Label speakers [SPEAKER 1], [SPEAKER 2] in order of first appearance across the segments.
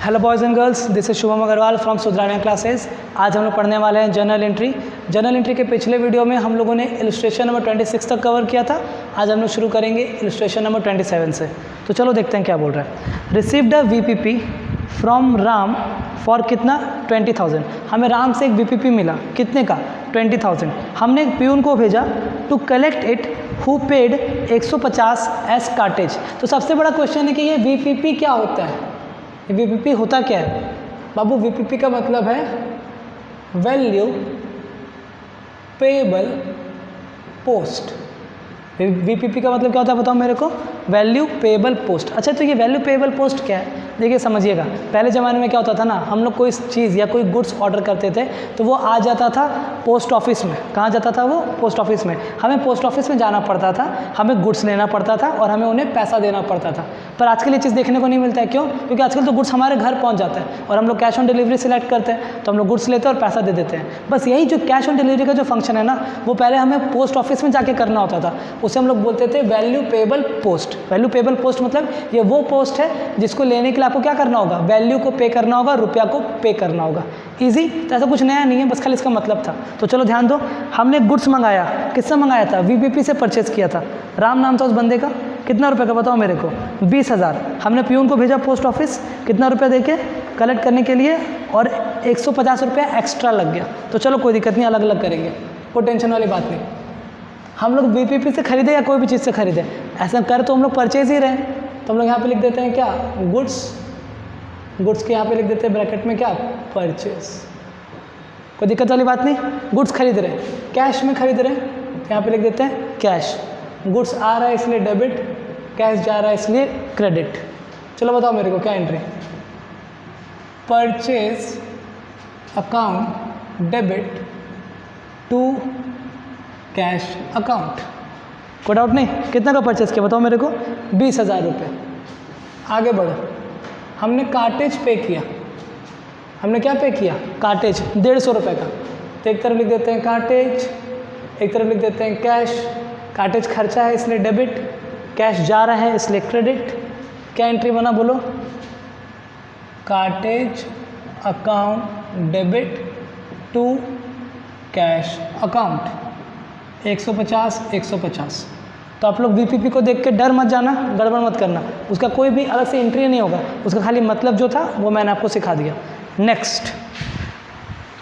[SPEAKER 1] Hello boys and girls, this is Shubham Agarwal from Sudhrania classes. आज हम लोग पढ़ने वाले हैं जर्नल एंट्री। जर्नल एंट्री के पिछले वीडियो में हम लोगों ने इलस्ट्रेशन नंबर 26 तक कवर किया था। आज हम लोग शुरू करेंगे इलस्ट्रेशन नंबर 27 से। तो चलो देखते हैं क्या बोल रहा है। Received a VPP from Ram for कितना 20,000। हमें राम से एक VPP मिला, कितने का 20,000। हमने एक प्यून को भेजा to collect it who paid 150 as cartage. तो सबसे बड़ा क्वेश्चन है कि ये VPP क्या होता है। VPP होता क्या है बाबू? VPP का मतलब है वैल्यू पेएबल पोस्ट। VPP का मतलब क्या होता है बताओ मेरे को? Value payable post. अच्छा, तो ये वैल्यू पेएबल पोस्ट क्या है? देखिए समझिएगा, पहले ज़माने में क्या होता था ना, हम लोग कोई चीज़ या कोई गुड्स ऑर्डर करते थे तो वो आ जाता था पोस्ट ऑफिस में। कहाँ जाता था वो? पोस्ट ऑफिस में। हमें पोस्ट ऑफिस में जाना पड़ता था, हमें गुड्स लेना पड़ता था और हमें उन्हें पैसा देना पड़ता था। पर आजकल ये चीज़ देखने को नहीं मिलता है। क्यों? क्योंकि आजकल तो गुड्स हमारे घर पहुँच जाता है और हम लोग कैश ऑन डिलीवरी सिलेक्ट करते हैं, तो हम लोग गुड्स लेते हैं और पैसा दे देते हैं। बस यही जो कैश ऑन डिलीवरी का जो फंक्शन है ना, वो पहले हमें पोस्ट ऑफिस में जाके करना होता था। उसे हम लोग बोलते the value payable post. Value payable post मतलब ये वो पोस्ट है जिसको लेने के लिए आपको क्या करना होगा? वैल्यू को पे करना होगा, रुपया को पे करना होगा। इजी। तो ऐसा कुछ नया नहीं है, बस खाली इसका मतलब था। तो चलो ध्यान दो, हमने गुड्स मंगाया। किससे मंगाया था? VPP से परचेज किया था। राम नाम था उस बंदे का। कितना रुपये का बताओ मेरे को? 20,000। हमने प्यून को भेजा पोस्ट ऑफिस, कितना रुपया देके कलेक्ट करने के लिए, और 150 रुपया एक्स्ट्रा लग गया। तो चलो कोई दिक्कत नहीं, अलग अलग करेंगे, कोई टेंशन वाली बात नहीं। हम लोग VPP से खरीदे या कोई भी चीज़ से खरीदे, ऐसा कर तो हम लोग परचेज ही रहे। तो हम लोग यहाँ पे लिख देते हैं क्या? गुड्स। गुड्स के यहाँ पे लिख देते हैं ब्रैकेट में क्या? परचेज। कोई दिक्कत वाली बात नहीं। गुड्स खरीद रहे, कैश में खरीद रहे, यहाँ पे लिख देते हैं कैश। गुड्स आ रहा है इसलिए डेबिट, कैश जा रहा है इसलिए क्रेडिट। चलो बताओ मेरे को क्या entry? Purchase account debit to cash account. कोई डाउट नहीं? कितना का परचेज किया बताओ मेरे को? 20,000 रुपये। आगे बढ़ो, हमने कार्टेज पे किया। हमने क्या पे किया? कार्टेज 150 रुपये का। तो एक तरफ लिख देते हैं कार्टेज, एक तरफ लिख देते हैं कैश। कार्टेज खर्चा है इसलिए डेबिट, कैश जा रहा है इसलिए क्रेडिट। क्या एंट्री बना बोलो? Cartage account debit to cash account. 150 150। तो आप लोग VPP को देख के डर मत जाना, गड़बड़ मत करना। उसका कोई भी अलग से एंट्री नहीं होगा, उसका खाली मतलब जो था वो मैंने आपको सिखा दिया। नेक्स्ट,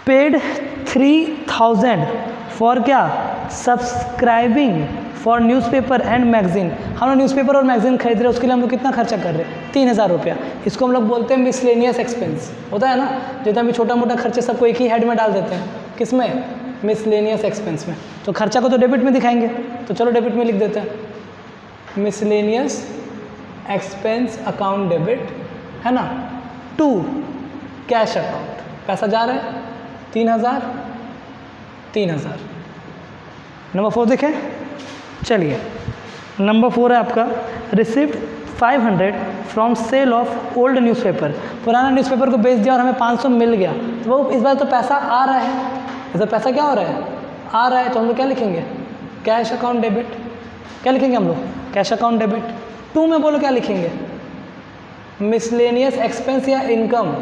[SPEAKER 1] पेड 3,000 फॉर क्या? Subscribing for newspaper and magazine. हम लोग न्यूज़पेपर और मैगजीन खरीद रहे हैं, उसके लिए हम लोग कितना खर्चा कर रहे हैं? 3,000 रुपया। इसको हम लोग बोलते हैं मिसलेनियस एक्सपेंस। होता है ना, जितना भी छोटा मोटा खर्चे सबको एक ही हेड में डाल देते हैं। किस में? मिसलेनियस एक्सपेंस में। तो खर्चा को तो डेबिट में दिखाएंगे, तो चलो डेबिट में लिख देते हैं मिसलेनियस एक्सपेंस अकाउंट डेबिट, है ना, टू कैश अकाउंट। पैसा जा रहा है 3,000 3,000। नंबर 4 देखें। चलिए, नंबर 4 है आपका received 500 from sale of old newspaper. पुराना न्यूज़पेपर को बेच दिया और हमें 500 मिल गया। तो वो इस बार तो पैसा आ रहा है। इधर पैसा क्या हो रहा है? आ रहा है। तो हम लोग क्या लिखेंगे? Cash account debit. क्या लिखेंगे हम लोग? Cash account debit. 2 में बोलो क्या लिखेंगे? मिसलेनियस एक्सपेंस या इनकम।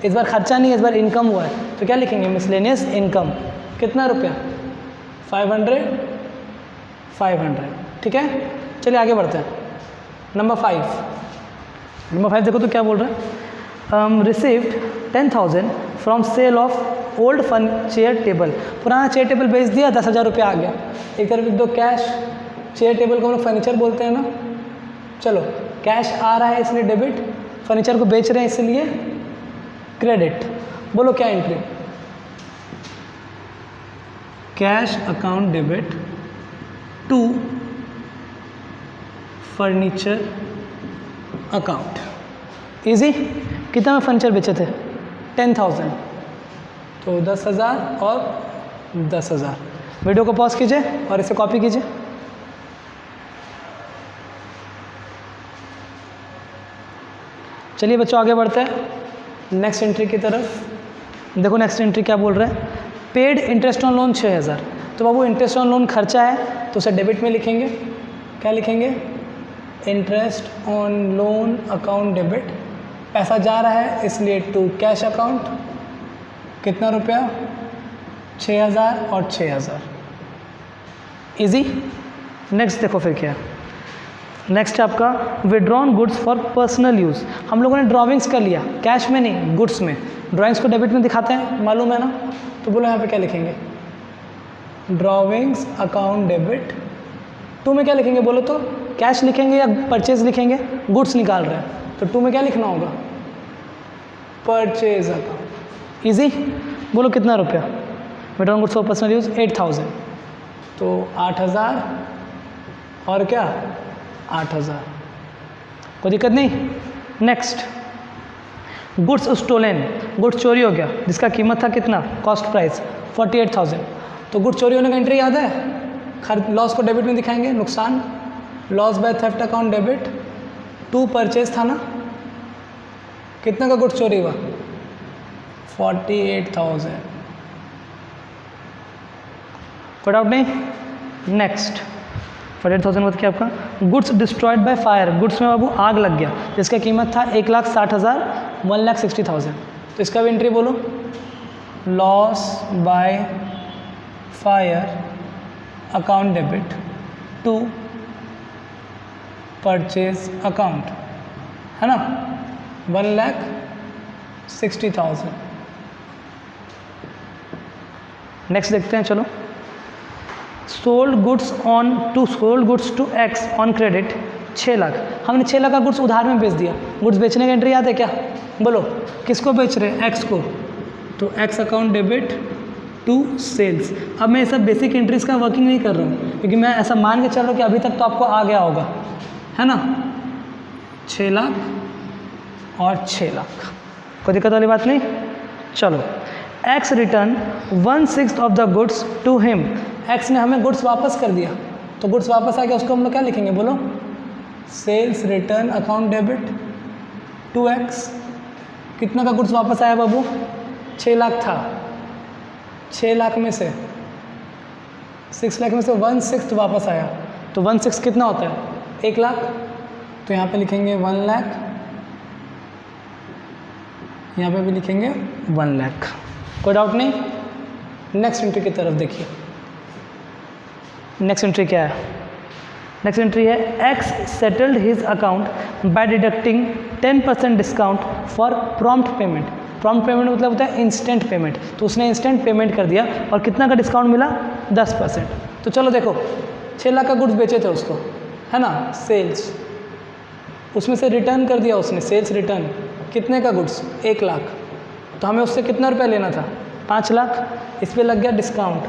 [SPEAKER 1] इस बार खर्चा नहीं, इस बार इनकम हुआ है, तो क्या लिखेंगे? Miscellaneous income. कितना रुपया? 500। ठीक है, चलिए आगे बढ़ते हैं। नंबर 5 देखो तो क्या बोल रहा है? Received 10,000 from sale of old chair table. पुराना चेयर टेबल बेच दिया, 10,000 रुपया आ गया। एक तरफ लिख दो कैश। चेयर टेबल को हम लोग फर्नीचर बोलते हैं ना। चलो, कैश आ रहा है इसलिए डेबिट, फर्नीचर को बेच रहे हैं इसलिए क्रेडिट। बोलो क्या entry? Cash account debit to furniture account. Easy. कितना में फर्नीचर बेचे थे? 10,000। तो 10,000 और 10,000। वीडियो को पॉज कीजिए और इसे कॉपी कीजिए। चलिए बच्चों आगे बढ़ते हैं नेक्स्ट एंट्री की तरफ। देखो नेक्स्ट एंट्री क्या बोल रहा है? Paid interest on loan 6,000। तो बाबू इंटरेस्ट ऑन लोन खर्चा है तो उसे डेबिट में लिखेंगे। क्या लिखेंगे? Interest on loan account debit. पैसा जा रहा है इसलिए टू कैश अकाउंट, कितना रुपया, 6000 और 6000। इजी। नेक्स्ट देखो फिर क्या, नेक्स्ट है आपका withdrawn goods for personal use. हम लोगों ने ड्रॉइंग्स कर लिया, कैश में नहीं, गुड्स में। ड्राइंग्स को डेबिट में दिखाते हैं, मालूम है ना, तो बोलो यहाँ पे क्या लिखेंगे, ड्रॉइंग्स अकाउंट डेबिट। टू में क्या लिखेंगे बोलो तो, कैश लिखेंगे या परचेज लिखेंगे, गुड्स निकाल रहे हैं तो टू में क्या लिखना होगा, परचेज अकाउंट। इजी। बोलो कितना रुपया, withdrawn goods for personal use 8000, तो 8000 और क्या 8000, कोई दिक्कत नहीं। नेक्स्ट गुड्स स्टोलन, गुड्स चोरी हो गया जिसका कीमत था कितना, कॉस्ट प्राइस 48,000। तो गुड्स चोरी होने का एंट्री याद है, लॉस को डेबिट में दिखाएंगे, नुकसान, loss by theft account debit. To purchase था ना, कितना का गुड्स चोरी हुआ, 48,000, कोई डाउट नहीं। नेक्स्ट 48,000 मतलब क्या आपका, goods destroyed by fire, goods में बाबू आग लग गया जिसका कीमत था 1,60,000, 1,60,000। तो इसका भी एंट्री बोलो, loss by fire account debit to purchase account, है ना, 1,60,000। नेक्स्ट देखते हैं, चलो। Sold goods to X on credit 6 lakh. हमने 6 लाख का गुड्स उधार में बेच दिया। गुड्स बेचने का एंट्री याद है क्या, बोलो किसको बेच रहे हैं, एक्स को, तो X account debit to sales. अब मैं ये सब बेसिक एंट्रीज का वर्किंग नहीं कर रहा हूँ क्योंकि मैं ऐसा मान के चल रहा हूँ कि अभी तक तो आपको आ गया होगा, है ना। 6 लाख और 6 लाख, कोई दिक्कत वाली बात नहीं। चलो, X return 1/6 of the goods to him. X ने हमें गुड्स वापस कर दिया, तो गुड्स वापस आ गया, उसको हम लोग क्या लिखेंगे बोलो, sales return account debit to X. कितना का गुड्स वापस आया बाबू, 6 लाख था, 6 लाख में से 6 लाख में से 1/6 वापस आया, तो 1/6 कितना होता है, 1 लाख। तो यहाँ पे लिखेंगे 1 लाख, यहाँ पे भी लिखेंगे 1 लाख, कोई डाउट नहीं। नेक्स्ट एंट्री की तरफ देखिए, नेक्स्ट एंट्री क्या है, नेक्स्ट एंट्री है x settled his account by deducting 10% discount for prompt payment. Prompt payment मतलब होता है इंस्टेंट पेमेंट, तो उसने इंस्टेंट पेमेंट कर दिया और कितना का डिस्काउंट मिला, 10%। तो चलो देखो, 6 लाख का गुड्स बेचे थे उसको, है ना, सेल्स, उसमें से रिटर्न कर दिया उसने, सेल्स रिटर्न, कितने का गुड्स, 1 लाख। तो हमें उससे कितना रुपया लेना था, 5 लाख। इस पर लग गया डिस्काउंट,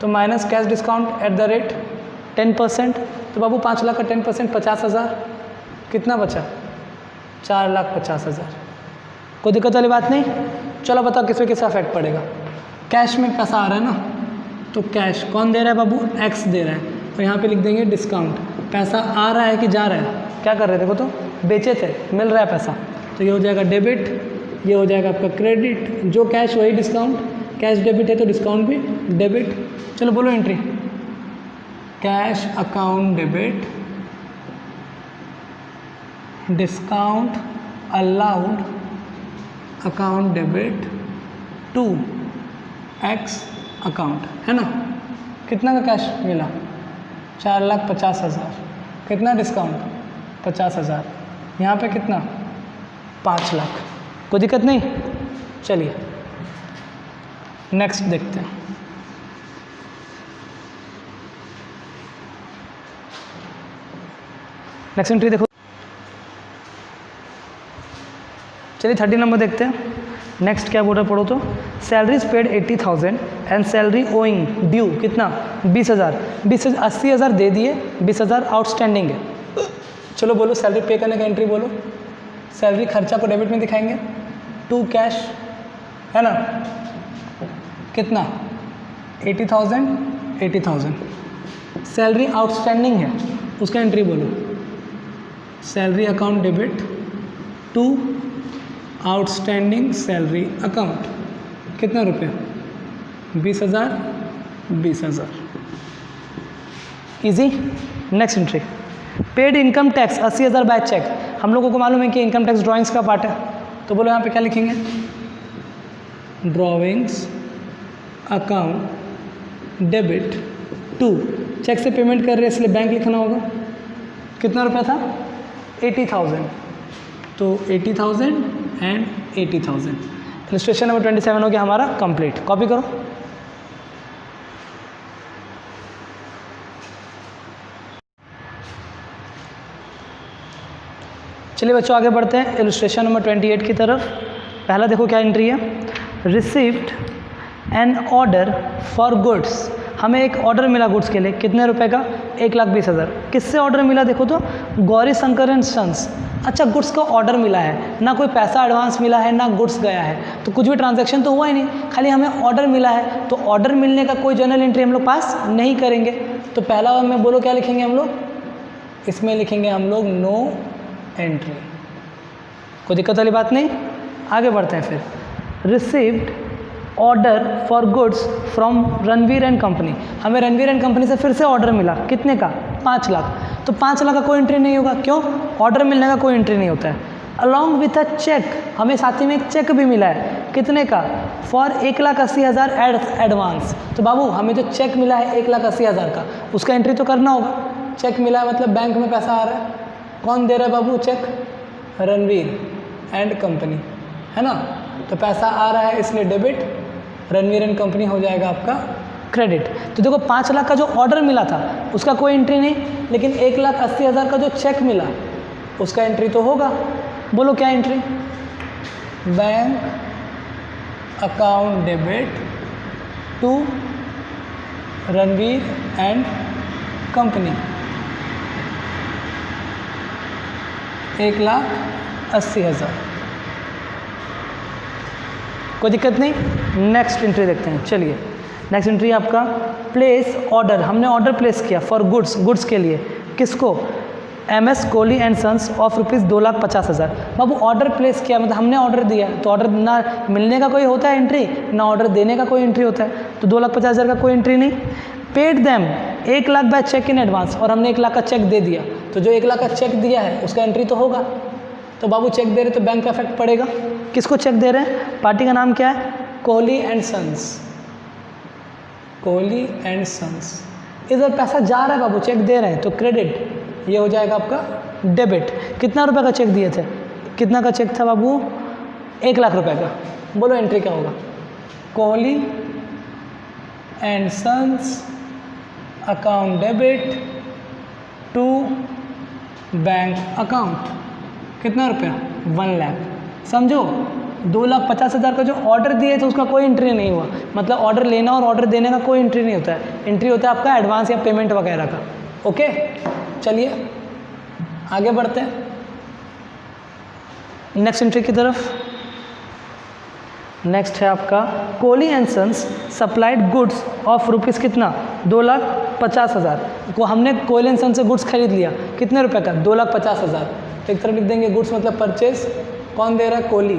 [SPEAKER 1] तो minus cash discount at the rate 10%। तो बाबू 5 लाख का 10% 50,000, कितना बचा, 4,50,000। कोई दिक्कत वाली बात नहीं। चलो बताओ किस पे किसका इफेक्ट पड़ेगा। कैश में पैसा आ रहा है ना, तो कैश कौन दे रहा है बाबू, एक्स दे रहा है, तो यहाँ पे लिख देंगे डिस्काउंट। पैसा आ रहा है कि जा रहा है, क्या कर रहे थे, देखो तो बेचे थे, मिल रहा है पैसा, तो ये हो जाएगा डेबिट, ये हो जाएगा आपका क्रेडिट। जो कैश वही डिस्काउंट, कैश डेबिट है तो डिस्काउंट भी डेबिट। चलो बोलो entry, cash account debit, discount allowed account debit to X account, है ना। कितना का कैश मिला, 4,50,000। कितना डिस्काउंट, 50,000। यहाँ पे कितना, 5 लाख। कोई दिक्कत नहीं। चलिए नेक्स्ट देखते हैं। नेक्स्ट एंट्री देखो, चलिए 30 नंबर देखते हैं। नेक्स्ट क्या बोल रहा है, पढ़ो तो, salaries paid 80,000 and salary owing due कितना, 20,000। 80,000 दे दिए, 20,000 आउटस्टैंडिंग है। चलो बोलो सैलरी पे करने का एंट्री बोलो, सैलरी खर्चा को डेबिट में दिखाएंगे, टू कैश, है ना, कितना 80,000। सैलरी आउटस्टैंडिंग है, उसका एंट्री बोलो, salary account debit to outstanding salary account, कितना रुपया, 20,000, 20,000। Easy. Next entry, paid income tax 80,000 by cheque. हम लोगों को मालूम है कि इनकम टैक्स ड्राइंग्स का पार्ट है, तो बोलो यहाँ पे क्या लिखेंगे, drawings account debit to, cheque से पेमेंट कर रहे हैं इसलिए बैंक लिखना होगा। कितना रुपया था, 80,000, तो 80,000 एंड 80,000। इलस्ट्रेशन नंबर 27 हो गया हमारा कंप्लीट। कॉपी करो। चलिए बच्चों आगे बढ़ते हैं इलस्ट्रेशन नंबर 28 की तरफ। पहला देखो क्या एंट्री है, received an order for goods, हमें एक ऑर्डर मिला गुड्स के लिए, कितने रुपए का, 1,20,000। किससे ऑर्डर मिला, देखो तो गौरी शंकर एंड सन्स। अच्छा, गुड्स का ऑर्डर मिला है, ना कोई पैसा एडवांस मिला है ना गुड्स गया है, तो कुछ भी ट्रांजैक्शन तो हुआ ही नहीं, खाली हमें ऑर्डर मिला है। तो ऑर्डर मिलने का कोई जर्नल एंट्री हम लोग पास नहीं करेंगे। तो पहला वाला में बोलो क्या लिखेंगे हम लोग, इसमें लिखेंगे हम लोग नो एंट्री। कोई दिक्कत वाली बात नहीं। आगे बढ़ते हैं फिर, received order for goods from Ranveer and company, हमें रणवीर एंड कंपनी से फिर से ऑर्डर मिला, कितने का, 5 लाख। तो 5 लाख का कोई एंट्री नहीं होगा, क्यों, ऑर्डर मिलने का कोई एंट्री नहीं होता है। अलॉन्ग विथ अ चेक, हमें साथ ही में एक चेक भी मिला है, कितने का, फॉर 1,80,000 एडवांस। तो बाबू हमें जो चेक मिला है 1,80,000 का, उसका एंट्री तो करना होगा। चेक मिला है मतलब बैंक में पैसा आ रहा है, कौन दे रहा है बाबू चेक, रणवीर एंड कंपनी, है ना। तो पैसा आ रहा है इसलिए डेबिट, रणवीर एंड कंपनी हो जाएगा आपका क्रेडिट। तो देखो 5 लाख का जो ऑर्डर मिला था उसका कोई एंट्री नहीं, लेकिन 1,80,000 का जो चेक मिला उसका एंट्री तो होगा। बोलो क्या entry, bank account debit to Ranveer and company, 1,80,000। कोई दिक्कत नहीं। नेक्स्ट एंट्री देखते हैं। चलिए नेक्स्ट एंट्री आपका प्लेस ऑर्डर, हमने ऑर्डर प्लेस किया फॉर गुड्स, गुड्स के लिए, किसको, MS Kohli and sons of rupees 2,50,000। बाबू ऑर्डर प्लेस किया मतलब हमने ऑर्डर दिया, तो ऑर्डर ना मिलने का कोई होता है एंट्री, ना ऑर्डर देने का कोई एंट्री होता है। तो 2,50,000 का कोई एंट्री नहीं। Paid them 1 lakh by cheque in advance, और हमने 1 लाख का चेक दे दिया, तो जो 1 लाख का चेक दिया है उसका एंट्री तो होगा। तो बाबू चेक दे रहे तो बैंक का इफेक्ट पड़ेगा। किसको चेक दे रहे हैं, पार्टी का नाम क्या है, Kohli and sons, Kohli and sons. इधर पैसा जा रहा है बाबू, चेक दे रहे हैं, तो क्रेडिट, ये हो जाएगा आपका डेबिट। कितना रुपए का चेक दिए थे, कितना का चेक था बाबू, 1 लाख रुपए का। बोलो एंट्री क्या होगा, Kohli and sons account debit to bank account, कितना रुपया, 1 लाख। समझो 2,50,000 का जो ऑर्डर दिए थे उसका कोई एंट्री नहीं हुआ, मतलब ऑर्डर लेना और ऑर्डर देने का कोई एंट्री नहीं होता है, एंट्री होता है आपका एडवांस या पेमेंट वगैरह का। ओके चलिए आगे बढ़ते हैं नेक्स्ट एंट्री की तरफ। नेक्स्ट है आपका Kohli and sons supplied goods of rupees कितना, 2,50,000 को हमने कोहली एंड सन्स से गुड्स खरीद लिया, कितने रुपए का, 2,50,000। तो एक तरफ लिख देंगे गुड्स मतलब परचेज, कौन दे रहा है, कोहली,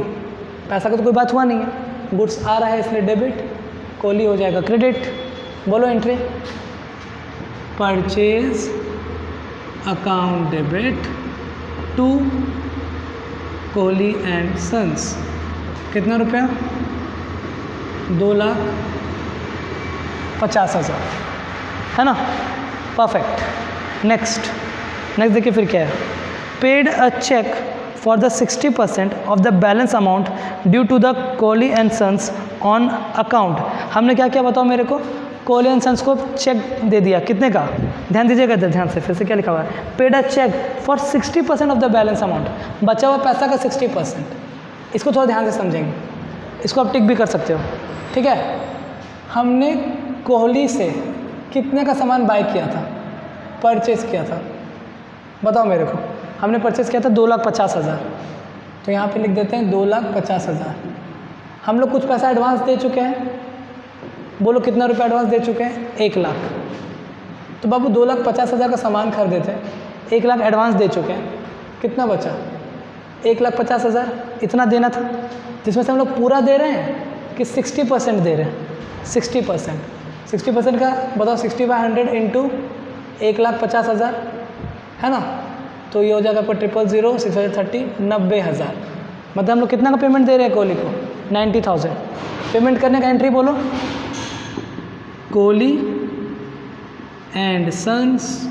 [SPEAKER 1] पैसा का तो कोई बात हुआ नहीं है, गुड्स आ रहा है इसलिए डेबिट, कोहली हो जाएगा क्रेडिट। बोलो entry, purchase account debit to Kohli and sons, कितना रुपया, 2,50,000, है ना, परफेक्ट। नेक्स्ट देखिए फिर क्या है, paid a cheque for the 60% of the balance amount due to the Kohli and sons on account. हमने क्या किया बताओ मेरे को, कोहली एंड सन्स को चेक दे दिया, कितने का, ध्यान दीजिएगा ध्यान से, फिर से क्या लिखा हुआ है, paid a cheque for 60% of the balance amount, बचा हुआ पैसा का 60%। इसको थोड़ा ध्यान से समझेंगे, इसको आप टिक भी कर सकते हो, ठीक है। हमने कोहली से कितने का सामान बाय किया था, परचेज किया था, बताओ मेरे को, हमने परचेज किया था 2,50,000, तो यहाँ पे लिख देते हैं 2,50,000। हम लोग कुछ पैसा एडवांस दे चुके हैं, बोलो कितना रुपया एडवांस दे चुके हैं, 1 लाख। तो बाबू 2,50,000 का सामान खरीदे थे, 1 लाख एडवांस दे चुके हैं, कितना बचा, 1,50,000 इतना देना था, जिसमें से हम लोग पूरा दे रहे हैं कि 60% दे रहे हैं, 60% का बताओ, 60/100 इंटू 1,50,000 है ना, तो ये हो जाएगा आपका 000, 630, 90,000। मतलब हम लोग कितना का पेमेंट दे रहे हैं कोहली को, 90,000। पेमेंट करने का एंट्री बोलो, Kohli and sons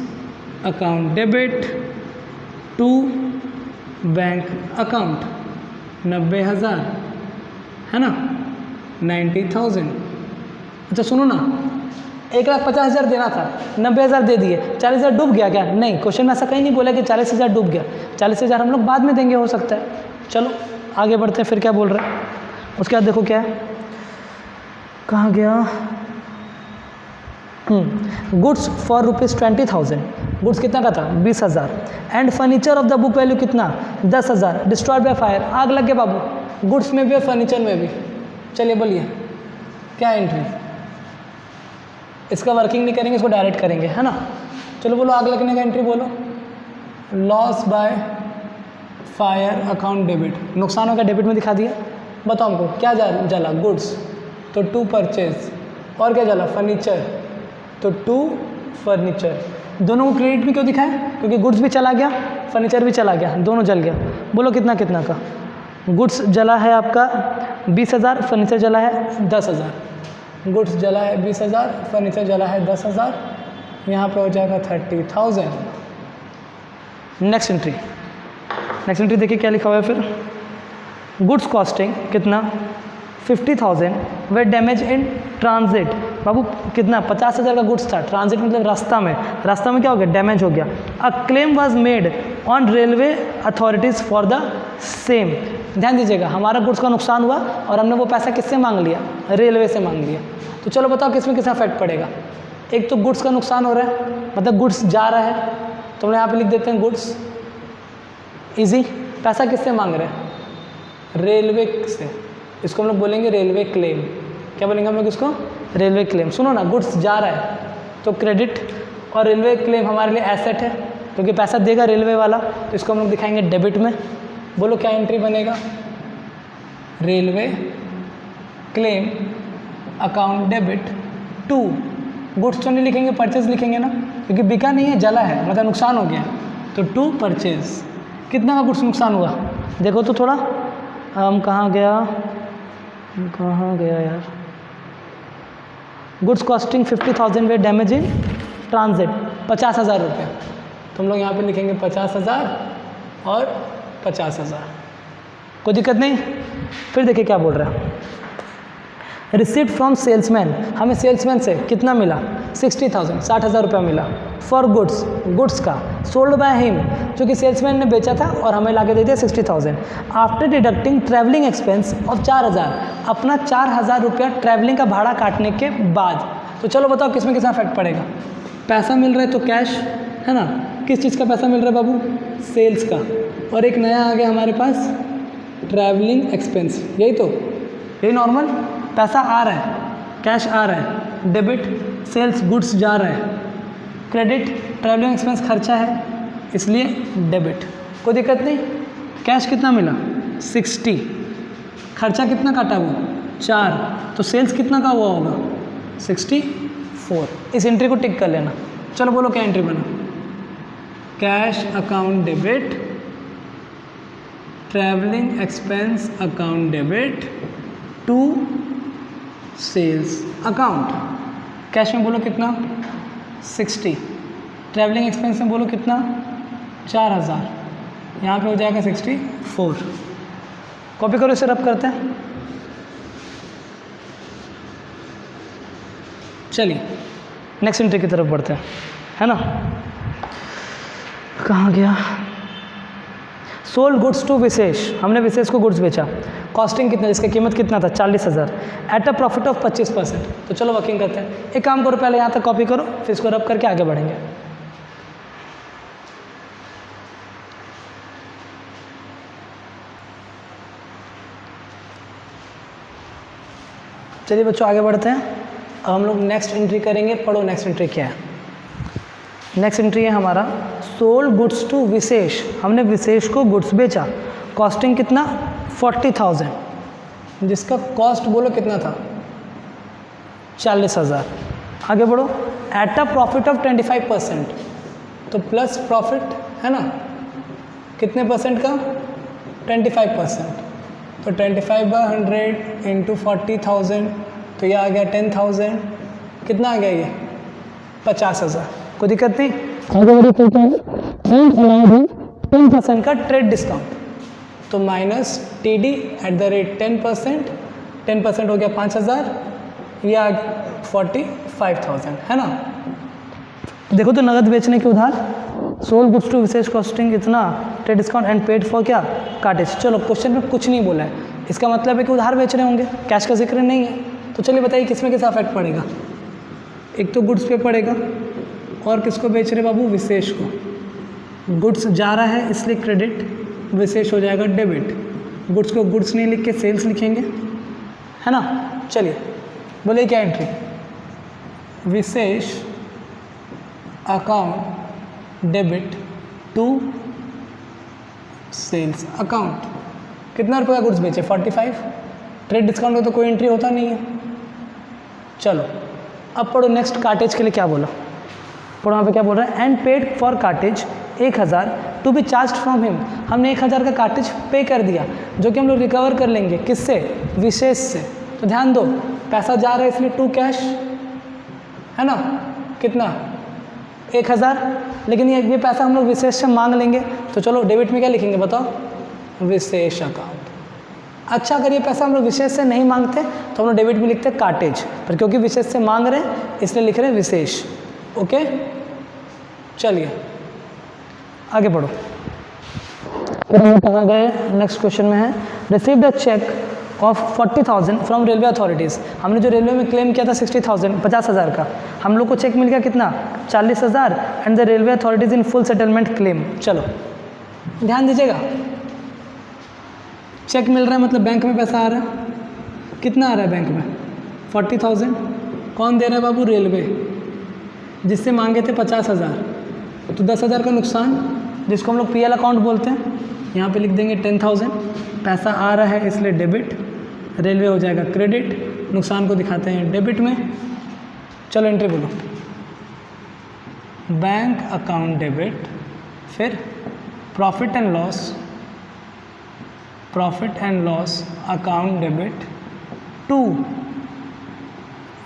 [SPEAKER 1] account debit to bank account 90,000 है ना, 90,000। अच्छा सुनो ना, 1,50,000 देना था, 90,000 दे दिए, 40,000 डूब गया क्या? नहीं, क्वेश्चन में ऐसा कहीं नहीं बोला कि 40,000 डूब गया। 40,000 हम लोग बाद में देंगे, हो सकता है। चलो आगे बढ़ते हैं, फिर क्या बोल रहे हैं उसके बाद देखो क्या है, कहाँ गया, गुड्स फॉर ₹20,000। गुड्स कितना का था? 20,000। And furniture of the book value कितना? 10,000। डिस्ट्रॉयड बाय फायर, आग लग गया बाबू, गुड्स में भी और फर्नीचर में भी। चलिए बोलिए क्या एंट्री, इसका वर्किंग नहीं करेंगे, इसको डायरेक्ट करेंगे, है ना। चलो बोलो आग लगने का एंट्री बोलो, loss by fire account debit, नुकसान हो गया, डेबिट में दिखा दिया। बताओ हमको क्या जला? गुड्स, तो 2 परचेज, और क्या जला? फर्नीचर, तो 2 फर्नीचर। दोनों को क्रेडिट में क्यों दिखाएं? क्योंकि गुड्स भी चला गया, फर्नीचर भी चला गया, दोनों जल गया। बोलो कितना कितना का? गुड्स जला है आपका 20,000, फर्नीचर जला है 10,000। गुड्स जला है 20,000, फर्नीचर जला है 10,000, यहाँ पे हो जाएगा 30,000। नेक्स्ट एंट्री, नेक्स्ट एंट्री देखिए क्या लिखा हुआ है फिर, गुड्स कॉस्टिंग कितना? 50,000 वे डैमेज इन ट्रांजिट। बाबू कितना? 50,000 का गुड्स था, ट्रांजिट मतलब रास्ता में, रास्ता में क्या हो गया? डैमेज हो गया। A claim was made on railway authorities for the same. ध्यान दीजिएगा, हमारा गुड्स का नुकसान हुआ और हमने वो पैसा किससे मांग लिया? रेलवे से मांग लिया। तो चलो बताओ किस में कितना इफेक्ट पड़ेगा। एक तो गुड्स का नुकसान हो रहा है, मतलब गुड्स जा रहा है, तो हम यहाँ पे लिख देते हैं गुड्स इजी। पैसा किससे मांग रहे हैं? रेलवे से, इसको हम लोग बोलेंगे रेलवे क्लेम। क्या बोलेंगे हम लोग इसको? Railway claim. सुनो ना, गुड्स जा रहा है तो क्रेडिट, और रेलवे क्लेम हमारे लिए एसेट है क्योंकि पैसा देगा रेलवे वाला, तो इसको हम लोग दिखाएंगे डेबिट में। बोलो क्या एंट्री बनेगा? Railway claim account debit to, goods तो नहीं लिखेंगे, परचेज लिखेंगे ना, क्योंकि बिका नहीं है, जला है, मतलब नुकसान हो गया, तो 2 परचेज। कितना का गुड्स नुकसान हुआ देखो तो थोड़ा, हम कहाँ गया यार, goods costing 50,000 way damage in transit 50,000 रुपये। तो हम लोग यहाँ पे लिखेंगे 50,000 और 50,000, कोई दिक्कत नहीं। फिर देखिए क्या बोल रहा है, रिसीट फ्रॉम सेल्समैन, हमें सेल्समैन से कितना मिला? 60,000, 60,000 रुपया मिला। फॉर गुड्स, गुड्स का सोल्ड बाय हिम, जो कि सेल्समैन ने बेचा था और हमें ला के दे दिया 60,000। After deducting travelling expense of 4,000, अपना 4,000 रुपया ट्रैवलिंग का भाड़ा काटने के बाद। तो चलो बताओ किसमें कितना इफेक्ट पड़ेगा? पैसा मिल रहा है तो कैश है ना, किस चीज़ का पैसा मिल रहा है बाबू? सेल्स का। और एक नया आ गया हमारे पास ट्रैवलिंग एक्सपेंस, यही तो, यही नॉर्मल पैसा आ रहा है, कैश आ रहा है, डेबिट सेल्स गुड्स जा रहा है, क्रेडिट ट्रैवलिंग एक्सपेंस खर्चा है, इसलिए डेबिट। कोई दिक्कत नहीं। कैश कितना मिला? 60, खर्चा कितना काटा? वो 4, तो सेल्स कितना का हुआ होगा? 64। इस एंट्री को टिक कर लेना। चलो बोलो क्या एंट्री बना? Cash account debit, travelling expense account debit to sales account. Cash में बोलो कितना? 60। ट्रैवलिंग एक्सपेंस में बोलो कितना? 4,000। यहाँ पे हो जाएगा 64। कॉपी करो, इसे रब करते हैं। चलिए नेक्स्ट एंट्री की तरफ बढ़ते हैं, है ना। कहाँ गया? सोल्ड गुड्स टू विशेष, हमने विशेष को गुड्स बेचा। कॉस्टिंग कितना, जिसकी कीमत कितना था? 40,000। At a profit of 25%। तो चलो वर्किंग करते हैं। एक काम करो, पहले यहाँ तक कॉपी करो, फिर इसको रब करके आगे बढ़ेंगे। चलिए बच्चों आगे बढ़ते हैं। अब हम लोग नेक्स्ट एंट्री करेंगे। पढ़ो नेक्स्ट एंट्री क्या है। नेक्स्ट एंट्री है हमारा सोल्ड गुड्स टू विशेष, हमने विशेष को गुड्स बेचा। कॉस्टिंग कितना? 40,000, जिसका कॉस्ट बोलो कितना था? 40,000। आगे बढ़ो। एट अ प्रॉफिट ऑफ 25%, तो प्लस प्रॉफिट है ना, कितने परसेंट का? 25%। तो 25/100 इंटू 40,000, तो ये आ गया 10,000। कितना आ गया ये? 50,000। कोई दिक्कत नहीं। आगे बढ़िए, 10% का ट्रेड डिस्काउंट, तो minus TD at the rate 10%, 10% हो गया 5,000, ये आ 45,000, है ना। देखो तो नगद बेचने के उधार, sold goods to Vishesh costing इतना, trade discount and paid for क्या? कार्टेज। चलो क्वेश्चन में कुछ नहीं बोला है, इसका मतलब है कि उधार बेच रहे होंगे, कैश का जिक्र नहीं है। तो चलिए बताइए किस में किस अफेक्ट पड़ेगा। एक तो गुड्स पे पड़ेगा, और किसको बेच रहे बाबू? विशेष को। गुड्स जा रहा है इसलिए क्रेडिट, विशेष हो जाएगा डेबिट। गुड्स को गुड्स नहीं लिख के सेल्स लिखेंगे, है ना। चलिए बोलिए क्या entry? Vishesh account debit to sales account. कितना रुपये का गुड्स बेचे? 45। ट्रेड डिस्काउंट में तो कोई एंट्री होता नहीं है। चलो अब पढ़ो नेक्स्ट, कार्टेज के लिए क्या बोला। पढ़ो वहाँ पे क्या बोल रहा है? And paid for cartage 1,000 to be charge from him. हमने 1,000 का कार्टेज पे कर दिया, जो कि हम लोग रिकवर कर लेंगे। किससे? विशेष से। तो ध्यान दो, पैसा जा रहा है इसलिए टू कैश, है ना। कितना? 1,000। लेकिन ये पैसा हम लोग विशेष से मांग लेंगे, तो चलो डेबिट में क्या लिखेंगे बताओ? विशेष अकाउंट। अच्छा, अगर ये पैसा हम लोग विशेष से नहीं मांगते तो हम लोग डेबिट में लिखते हैं कार्टेज, पर क्योंकि विशेष से मांग रहे हैं इसलिए लिख रहे हैं विशेष। ओके, चलिए आगे बढ़ो। फिर हम कहाँ गए? नेक्स्ट क्वेश्चन में है received a cheque of 40,000 from railway authorities. हमने जो रेलवे में क्लेम किया था 60,000, 50,000 का, हम लोग को चेक मिल गया कितना? 40,000 and the railway authorities in full settlement claim. चलो ध्यान दीजिएगा, चेक मिल रहा है मतलब बैंक में पैसा आ रहा है। कितना आ रहा है बैंक में? 40,000। कौन दे रहा है बाबू? रेलवे। जिससे मांगे थे 50,000, तो 10,000 का नुकसान, जिसको हम लोग PL अकाउंट बोलते हैं। यहाँ पे लिख देंगे 10,000। पैसा आ रहा है इसलिए डेबिट, रेलवे हो जाएगा क्रेडिट, नुकसान को दिखाते हैं डेबिट में। चलो एंट्री बोलो। बैंक अकाउंट डेबिट, फिर profit and loss account debit to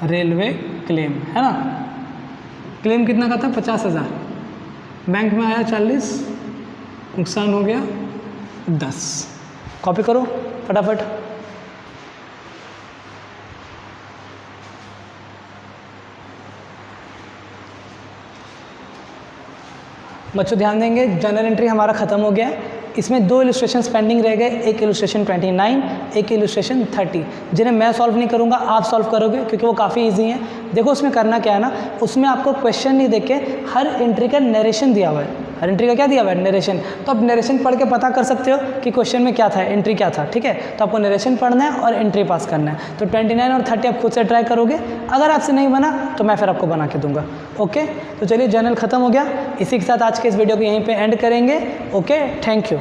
[SPEAKER 1] railway claim, है ना। क्लेम कितना का था? 50,000। बैंक में आया 40, नुकसान हो गया 10। कॉपी करो फटाफट। बच्चों ध्यान देंगे, जनरल एंट्री हमारा ख़त्म हो गया है। इसमें 2 इलस्ट्रेशन पेंडिंग रह गए, एक इलस्ट्रेशन 29, एक इलस्ट्रेशन 30, जिन्हें मैं सॉल्व नहीं करूँगा, आप सॉल्व करोगे क्योंकि वो काफ़ी इजी हैं। देखो उसमें करना क्या है ना, उसमें आपको क्वेश्चन नहीं देके हर एंट्री का नरेशन दिया हुआ है। हर एंट्री का क्या दिया हुआ है? नरेशन। तो आप नरेशन पढ़ के पता कर सकते हो कि क्वेश्चन में क्या था, एंट्री क्या था। ठीक है, तो आपको नरेशन पढ़ना है और एंट्री पास करना है। तो 29 और 30 आप खुद से ट्राई करोगे, अगर आपसे नहीं बना तो मैं फिर आपको बना के दूंगा। ओके, तो चलिए जनरल ख़त्म हो गया। इसी के साथ आज के इस वीडियो को यहीं पे एंड करेंगे। Okay, thank you.